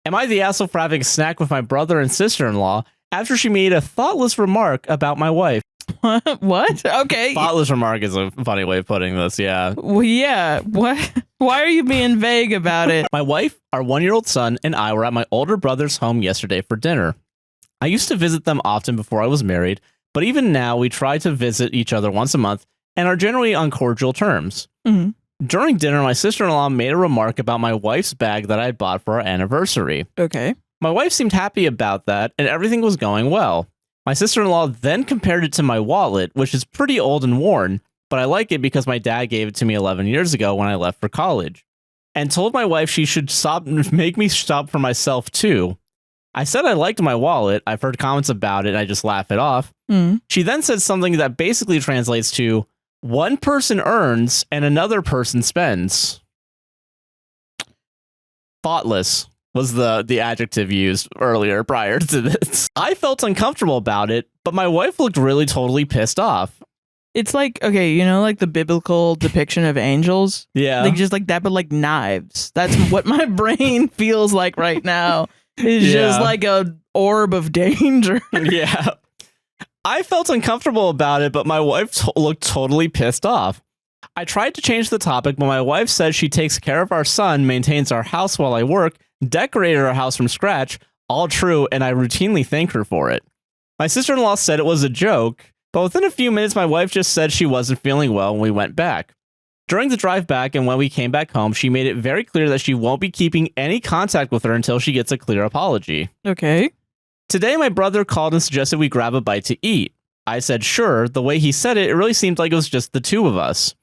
Am I the asshole for having a snack with my brother and sister-in-law after she made a thoughtless remark about my wife? What? Okay. Thoughtless remark is a funny way of putting this, yeah. Well, yeah. What? Why are you being vague about it? My wife, our 1-year-old son, and I were at my older brother's home yesterday for dinner. I used to visit them often before I was married, but even now we try to visit each other once a month and are generally on cordial terms. Mhm. During dinner, my sister-in-law made a remark about my wife's bag that I had bought for our anniversary. Okay. My wife seemed happy about that, and everything was going well. My sister-in-law then compared it to my wallet, which is pretty old and worn, but I like it because my dad gave it to me 11 years ago when I left for college, and told my wife she should make me stop for myself too. I said I liked my wallet. I've heard comments about it, and I just laugh it off. Mm. She then said something that basically translates to, one person earns and another person spends. Thoughtless was the adjective used earlier prior to this. I felt uncomfortable about it, but my wife looked really totally pissed off. It's like, okay, you know, like the biblical depiction of angels? Yeah. Like just like that, but like knives. That's what my brain feels like right now. It's just like a orb of danger. Yeah. I felt uncomfortable about it, but my wife looked totally pissed off. I tried to change the topic, but my wife says she takes care of our son, maintains our house while I work, decorated our house from scratch, all true, and I routinely thank her for it. My sister-in-law said it was a joke, but within a few minutes, my wife just said she wasn't feeling well when we went back. During the drive back and when we came back home, she made it very clear that she won't be keeping any contact with her until she gets a clear apology. Okay. Today, my brother called and suggested we grab a bite to eat. I said sure. The way he said it, it really seemed like it was just the two of us.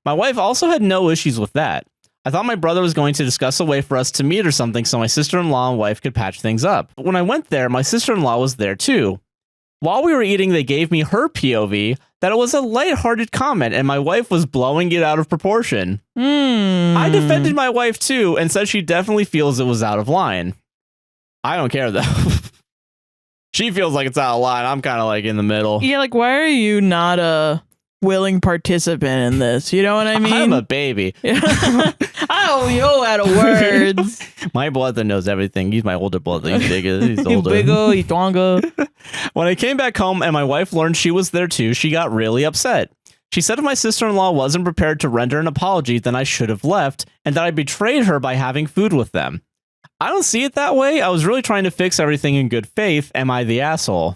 My wife also had no issues with that. I thought my brother was going to discuss a way for us to meet or something so my sister-in-law and wife could patch things up. But when I went there, my sister-in-law was there too. While we were eating, they gave me her POV that it was a lighthearted comment and my wife was blowing it out of proportion. I defended my wife too and said she definitely feels it was out of line. I don't care though. She feels like it's out of line. I'm kind of like in the middle. Yeah, like why are you not a willing participant in this? You know what I mean? I'm a baby. I don't know out of words. My brother knows everything. He's my older brother. He's bigger. He's older. He's bigger. He's stronger. When I came back home and my wife learned she was there too, she got really upset. She said if my sister-in-law wasn't prepared to render an apology, then I should have left, and that I betrayed her by having food with them. I don't see it that way. I was really trying to fix everything in good faith. Am I the asshole?